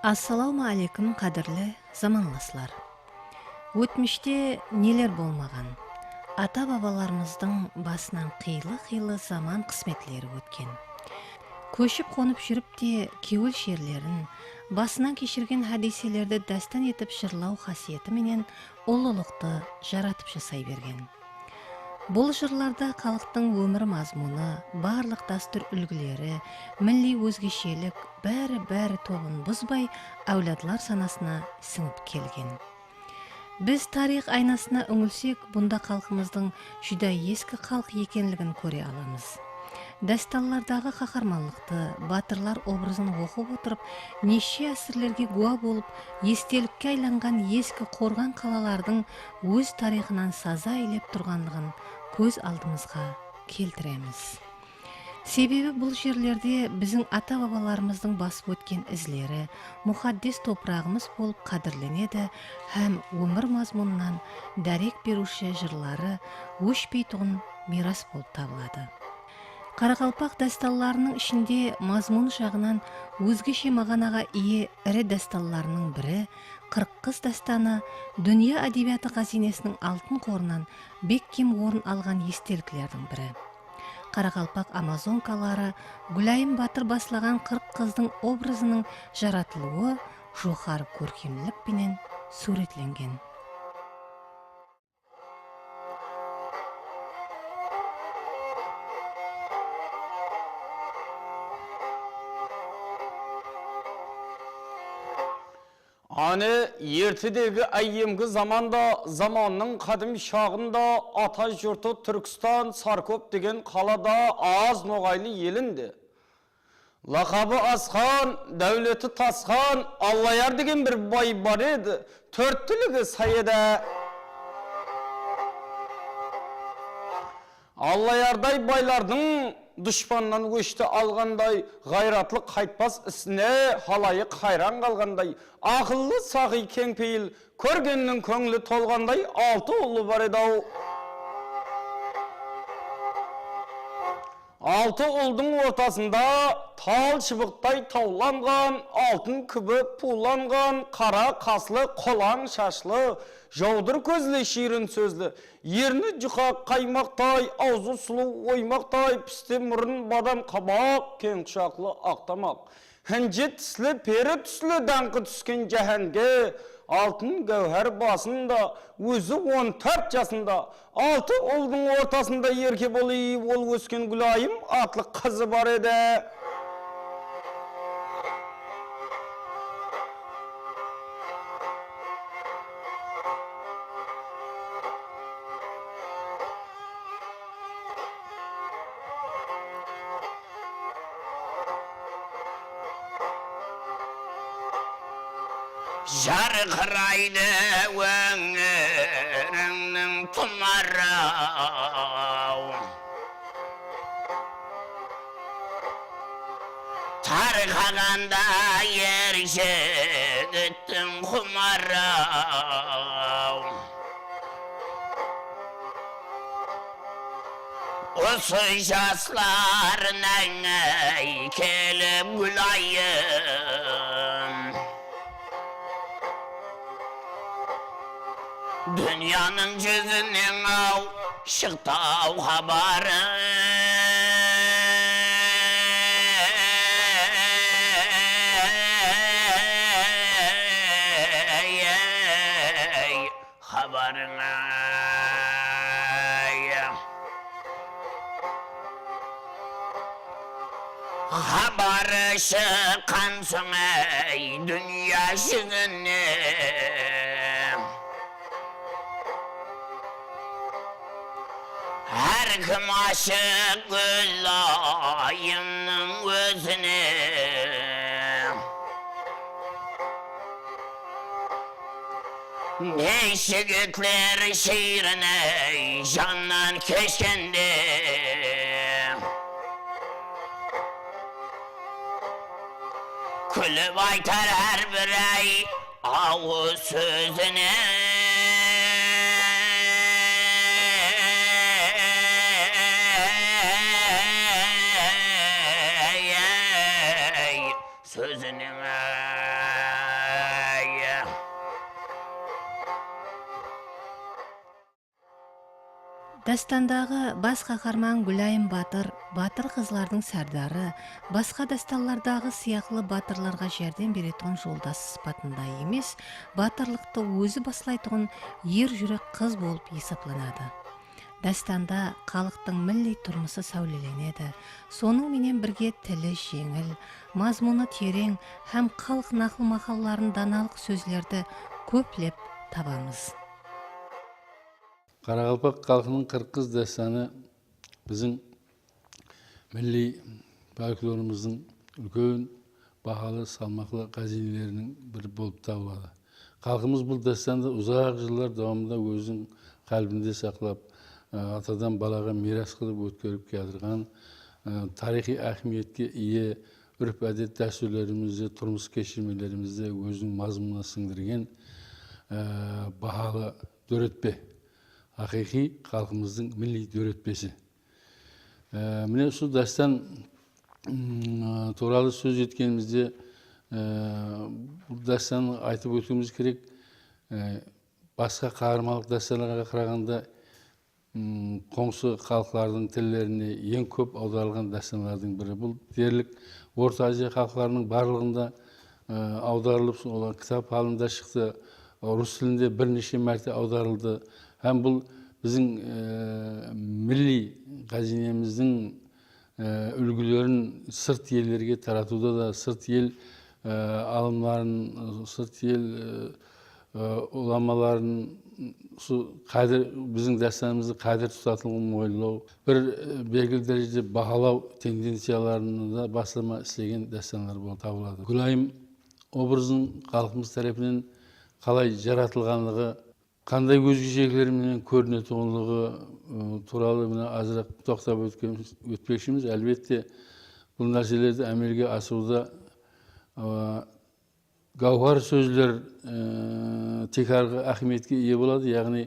Ассаламу алейкум, қадірлі заманласлар. Өтміште нелер болмаған? Ата-бабаларымыздың басынан қилы-қилы заман қысметлері өткен. Көшіп қонып жүріп те кеуіл шерлерін, басынан кешірген хадиселерді дастан етіп жырлау қасиеті менен ұлылықты жаратып жасай берген. Бұл жырларда халықтың өмір мазмұны, барлық дәстүр үлгілері, милли өзгешелік бәрі тобын бұзбай әуладлар санасына сіңіп келген. Біз тарих айнасына үңілсек, бұнда халқымыздың жүда ескі халық екенлігін көре аламыз. Дасталлардағы қаһармандықты, батырлар образын оқып отырып, неше әсірлерге гуа болып, естелікке айланған ескі қорған қалалардың өз тарихынан саза илеп тұрғанлығын көз алдымызға келтіреміз. Себебі бұл жерлерде біздің ата-бабаларымыздың басып өткен ізлері, мұқаддес топырағымыз болып қадірленеді, һәм өмір мазмұнынан дәрек беруші жырлары өшпейтұғын мирас болып табылады. Қарақалпақ дасталларының ішінде мазмұн жағынан өзгеше мағынаға ие ірі дасталларының бірі Қырыққыз дастаны дүние әдебиеті қазинесінің алтын қорынан бек кем орын алған естеліктердің бірі. Қарақалпақ амазонкалары Гүлайым батыр басылаған қырық қыздың образының жаратылуы жоғары көркемділікпенен суретленген. Аны ертедегі әйемгі заманның қадым шағында ата жұрты Түркістан Саркоп деген қалада аз ноғайлы елінде. Лақабы Асхан, дәулеті Тасхан, Аллаяр деген бір бай бар еді, төрттілігі сайыда. Аллаярдай байлардың дұшпаннан өшті алғандай, ғайратлы қайтпас ісіне халайы қайран қалғандай, ақыллы сағи кеңпейіл, көргеннің көңілі толғандай, 6 ұлы бар еді-ау. 6 ұлдың ортасында тал шыбықтай тауланған, алтын күбі пуланған, қара қаслы, қолаң шашлы, жаудыр көзлі ширін сөзлі, ерні жұқа қаймақтай, аузы сұлу оймақтай, пісте мұрын бадам қабақ, кең құшақлы ақтамақ. Хінже тіслі, пері түслі даңқы түскен жәхәнге, алтын гәуһәр басында, өзі 14 жасында, 6 ұлдың ортасында ерке болы, ол өскен Гүлайым атлы қызы бар еді. Жарқырайды өңіріңнің тұмарау, тарқағанда ер жігіттің құмарау. Осы жасларының келіп Гүлайым, Дүнияның жүзінен ау шықтау хабары. Хабарыңа хабары шыққан соң дүния жүзіне, әркім ашық Гүлайымның өзіне. Не жігітлер ширіне жаннан кешкенде, күліп айтар әрбір ай ауыз сөзіне. Сөзінің Дастандагы бас кахарман Гүлайым батыр, батыр кызлардын сардары, башка дастандардагы сыяклы батырларга жардам беретин жолдаш сыпатында эмес, батырлыкты өзү баслайтын ер жүрөк кыз болуп эсептелинет. Дастанда калктын милли турмушу сәулеленеді. Соның менен бірге тілі жеңіл, мазмуны терең һәм калк нақыл мақалларын даналық сөзлерді көплеп табамыз. Қарақалпақ халқының қырқыз дастаны біздің милли фольклорымыздың үлкен бағалы салмақлы қазинелерінің бірі болып табылады. Халқымыз бұл дастанды ұзақ жылдар давамында өзінің қалбінде сақлап, атадан балаға мирас қылып өткеріп келдірген, тарихи ахметке ие үрп әдет дәстүрлерімізде, тұрмыс кешірмелерімізде өзінің мазмұнына сіңдірген бағалы дөретпе. Ақиқи халқымыздың милли дөретпесі. Міне сол дастан туралы сөз еткенімізде бұл дастанды айтып өтуіміз керек. Басқа қағармалық дастанға қарағанда қоңсы халықтардың тілдеріне ең көп аударылған дастанлардың бірі. Бұл дерлік Орта Азия халықтарының барлығында аударылып, олар кітап халінде шықты. Орыс тілінде бірнеше мәрте аударылды. Һәм бұл біздің милли қазинеміздің үлгілерін сырт елдерге таратуда да, сырт ел алымларын, сырт ел уламаларын біздің дастанымызды қадір тұтатылуын ойлау, бір белгілі дәрежеде бағалау тенденцияларını да бастама істеген дастандар болып табылады. Гүлайым образын халқымыз тарапынан қалай жаратылғандығы, қандай өзгешеліктермен көрінетіндігі туралы азырақ тоқтап өтпекшіміз. Әлбетте бұл нәрселерді әмелге асыруда гауһар сөздер текарғы ахметке ие болады, яғни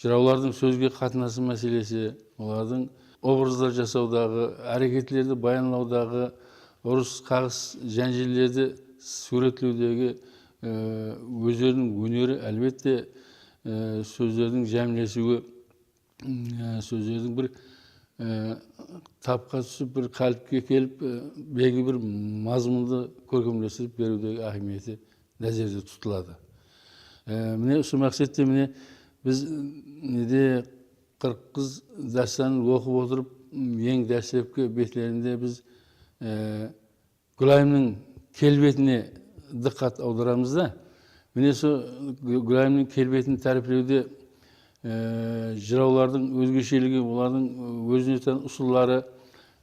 жыраулардың сөзге қатынасы мәселесі, олардың образдар жасаудағы, әрекетлерді баянлаудағы, ұрыс қағыс жәнжелерді суретлеудегі өздерінің өнері, әлбетте сөздердің жәмлесуі, сөздердің бір тапқа түсіп, бір қалыпқа келіп, белгілі бір мазмұнды көркемдестіріп берудегі ахметі нәзерде тұтылады. Міне осы мақсатта міне біз неде қырқыз дастанын оқып отырып, ең дәстепкі бетлерінде біз Гүлайымның келбетіне диққат аударамыз да. Міне сол Гүлайымның келбетін тәріптеуде жыраулардың өзгешелігі, олардың өзіне тән ұсулары,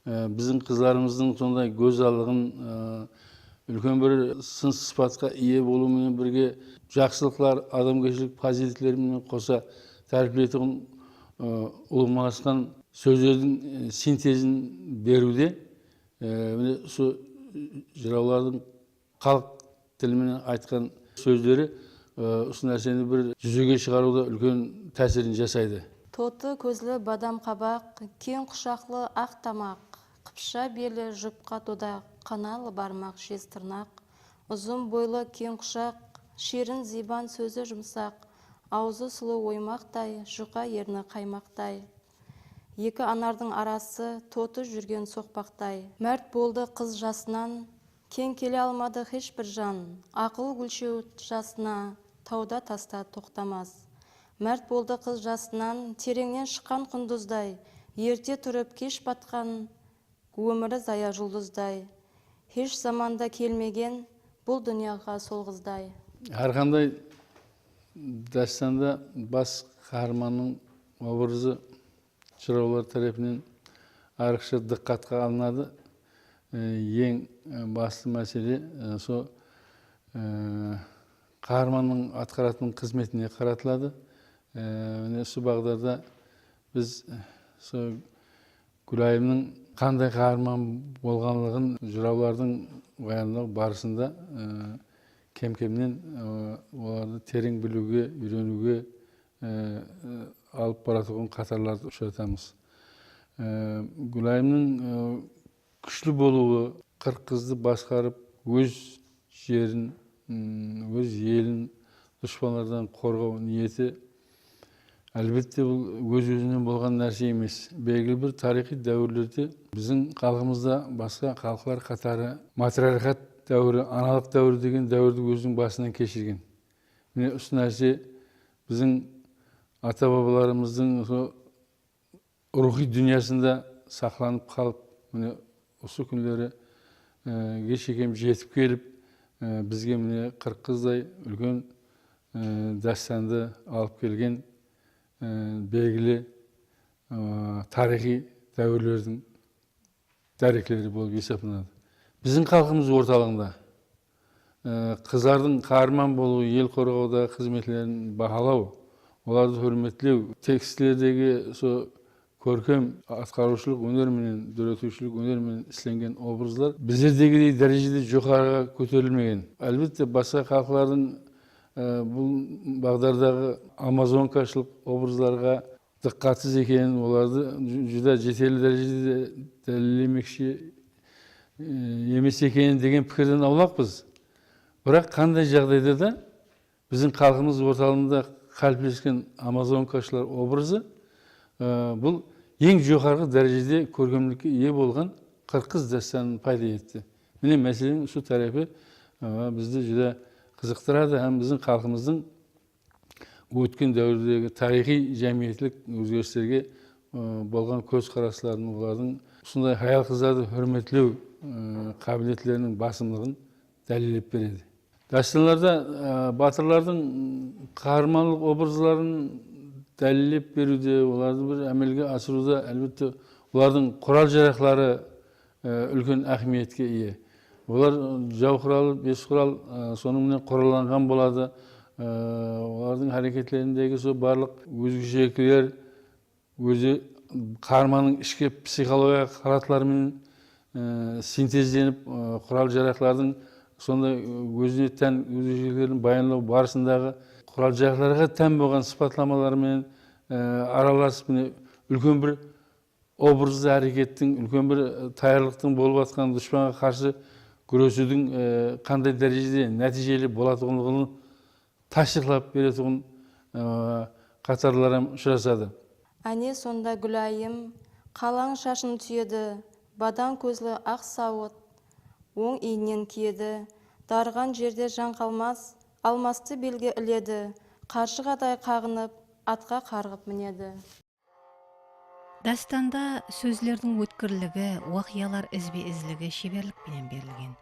біздің қызларымыздың сондай көзалдығын, үлкен бір сын сыпатқа ие болуымен бірге жақсылықтар, адамгершілік фазилеттерімен қоса тәріптейтін ұлымасқан сөздердің синтезін беруде, міне сол жыраулардың халық тілімен айтқан сөздері осы нәрсені бір жүзеге шығаруда үлкен тәсірін жасайды. Тоты көзлі бадам қабақ, кең құшақлы ақ тамақ, қыпша белі жұпқа додақ, қаналы бармақ жез тырнақ, ұзын бойлы кең құшақ, шерін зибан сөзі жұмсақ, аузы сұлу оймақтай, жұқа ерні қаймақтай. Екі анардың арасы тоты жүрген соқпақтай. Мәрт болды қыз жасынан, кең келе алмады хеш бір жан, ақыл гүлшеу жасына, тауда таста тоқтамас. Мәрт болды қыз жасынан, тереңнен шыққан құндыздай, ерте тұрып кеш батқан, өмірі зая жұлдыздай. Хеш заманда келмеген, бұл дүнияға сол қыздай. Әрқандай дастанда бас қаһарманның образы жыраулар тарапынан айрықша диққатқа алынады. Ең басты мәселе сол қаһарманның атқаратын қызметіне қаратылады. Осы бағдарда біз Гүлайымның қандай қаһарман болғанлығын жыраулардың баяндау барысында кем-кемнен оларды терең білуге, үйренуге алып баратқан қатарларды ұшыратамыз. Гүлайымның күшлі болуы, қырқызды басқарып, өз жерін, өз елін дұшпандардан қорғау ниеті Әлбетте бұл өз-өзінен болған нәрсе емес. Белгілі бір тарихи дәуірлерде біздің халқымызда басқа халықтар қатары матриархат дәуірі, аналық дәуірі деген дәуірді өзінің басынан кешірген. Міне осы нәрсе біздің ата-бабаларымыздың рухи дүниясында сақланып қалып, міне осы күндері кешекем жетіп келіп, бізге міне 40 қыздай үлкен дастанды алып келген белгілі тарихи дәуірлердің дәреклері болып есептелінеді. Біздің халқымыз орталығында қыздардың қаһарман болуы, ел қорғауда қызметлерін бағалау, оларды хөрметтеу, текстілердегі көркем атқарушылық өнер менен, дөретушілік өнер менен ісленген образдар біздердегідей дәрежеде жоғарыға көтерілмеген. Әлбетте басқа халықтардың бұл бағдардағы амазонкашылық образларға диққатсыз екенін, оларды жүзі жетерлі дәрежеде дәлелдемекші емес екенін деген пікірден аулақпыз. Бірақ қандай жағдайда да біздің халқымыз орталығында қалыптасқан амазонкашылар образы бұл ең жоғарғы дәрежеде көркемдікке ие болған қырқыз дастанын пайда етті. Міне мәселенің осы тарапы бізді жүзі қызықтырады, һәм біздің халқымыздың өткен дәуірдегі тарихи жәмиеттілік өзгерістерге болған көзқарастарын, олардың осындай хаял қыздарды хөрметтеу қабілетлерінің басымдығын дәлелдеп береді. Дастандарда батырлардың қаһармандық образларын дәлелдеп беруде, оларды бір әмелге асыруда әлбетте олардың құрал-жарақтары үлкен әһмиетке ие. Олар жау құралы, бес құрал сонымен құраланған болады. Олардың әрекеттеріндегі барлық өзгешеліктер өзі қаһарманның ішкі психология қаратыларымен синтезденіп, құрал-жарақтардың сондай өзіне тән өзгешеліктерін баяндау барысындағы құрал-жарақтарға тән болған сипатламалармен араласып, үлкен бір образды әрекеттің, үлкен бір таярлықтың болып жатқан дұшпанға қарсы күресудің қандай дәрежеде нәтижелі болатындығын ташиқлап беретұғын қатарларым ұшырасады. Әне сонда Гүлайым қалаң шашын түйеді, бадан көзлі ақ сауыт оң иінен киеді, дарған жерде жан қалмас, алмасты белге іледі, қаршығадай қағынып, атқа қарғып мінеді. Дастанда сөзлердің өткірлігі, уақиялар ізбе-ізлігі шеберлікпенен берілген.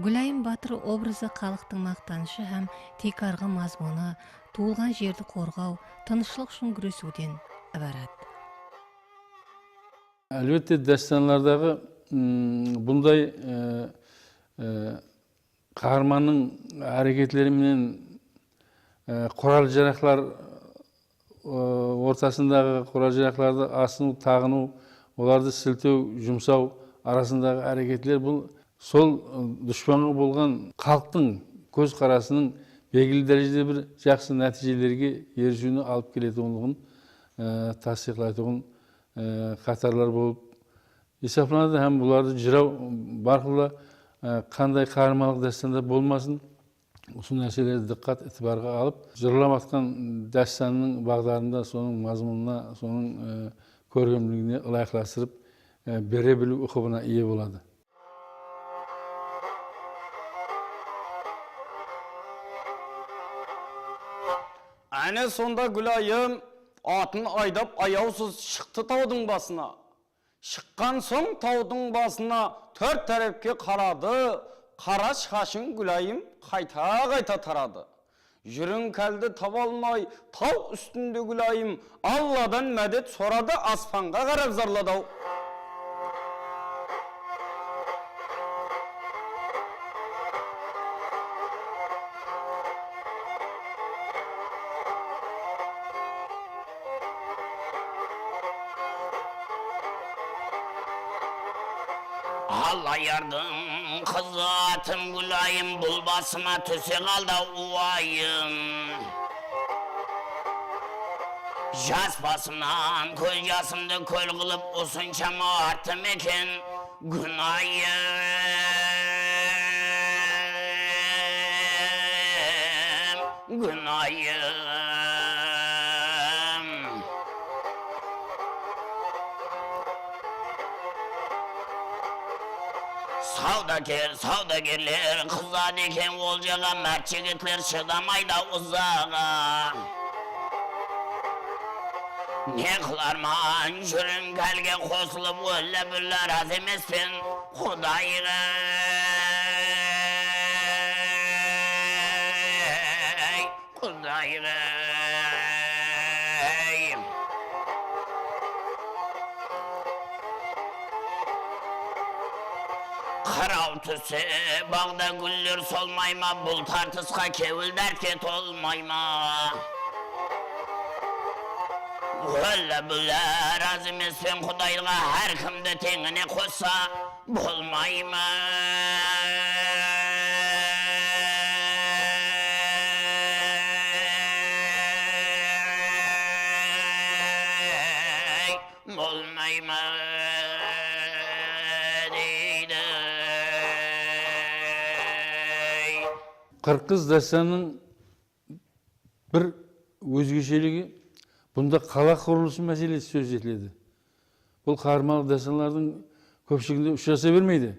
Гүлайым батыр образы халықтың мақтанышы һәм текарғы мазмұны, туылған жерді қорғау, тыныштық үшін күресуден ібарат. Әлбетте дастандардағы бұндай қаһарманның әрекетлерімен құрал-жарақтар ортасындағы құрал-жарақтарды асыну, тағыну, оларды сілтеу, жұмсау арасындағы әрекетлер бұл сол дұшпанға болған халықтың көзқарасының белгілі дәрежеде бір жақсы нәтижелерге ерішуіне алып келетіндігін тасдиқлайтын қатарлар болып есептелінеді, һәм бұларды жырау барқылы қандай қаһармандық дастанда болмасын, осы нәрселерді диққат етібарға алып, жырлап атқан дастанның бағдарында соның мазмұнына, соның көркемдігіне ылайықластырып бере білу ұқыбына ие болады. Әне сонда Гүлайым атын айдап аяусыз шықты таудың басына. Шыққан соң таудың басына төрт тәрепке қарады, қара шашын Гүлайым қайта-қайта тарады. Жүрін кәлді таба алмай, тау үстінде Гүлайым Алладан мәдет сорады, аспанға қарап зарлады. Алайардың қызы атым Гүлайым, бұл басыма түсе қалды уайым. Жас басымнан көз жасымды көл қылып, осыншама артым екен күнайым. Саудагер, саудагерлер қызады екен олжаға, мәрт жігітлер шыдамайда ұзаға. Не қыларман жүрін кәлге қосылып өлі бүлі раз емеспен Құдайға. Құдайға. Қарау түсі бағда гүллер солмай ма, бұл тартысқа кеуіл дәртке толмай ма. Өлі бүлі раз емеспен Құдайға, әркімді теңіне қоса болмай ма. Болмай ма дейді. Қырғыз дастанының бір өзгешелігі, бұнда қала құрылысы мәселесі сөз етіледі. Бұл қағармалық дастанлардың көпшілігінде ұшыраса бермейді.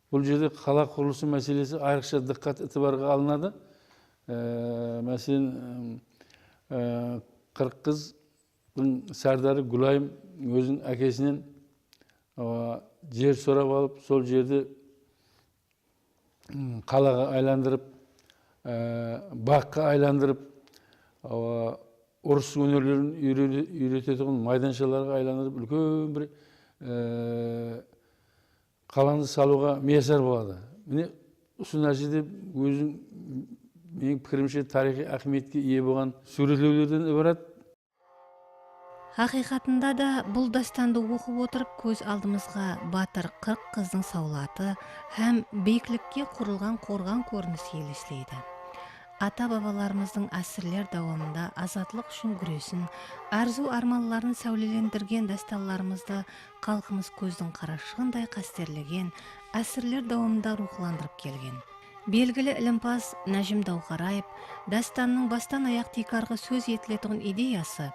Бұл жерде қала құрылысы мәселесі айрықша диққат етібарға алынады. Мәселен, Қырғыздың сардары Гүлайым өзінің әкесінен жер сұрап алып, сол жерді қалаға айландырып, баққа айландырып, ұрыс өнерлерін үйрететін майданшаларға айландырып, үлкен бір қаланы салуға миясар болады. Міне, осы нәрседе өзің, менің пікірімше, тарихи ахметке ие болған суретлеулерден ібарат. Хақиқатында да бұл дастанды оқып отырып көз алдымызға батыр қырық қыздың саулаты һәм бейіклікке құрылған қорған көрінісі елестейді. Ата-бабаларымыздың әсірлер давамында азатлық үшін күресін, арзу арманларын сәулелендірген дастанларымызды халқымыз көздің қарашығындай қастерлеген, әсірлер давамында рухландырып келген. Белгілі ілімпаз Нәжім Дауқараев дастанның бастан аяқ текарғы сөз етілетін идеясы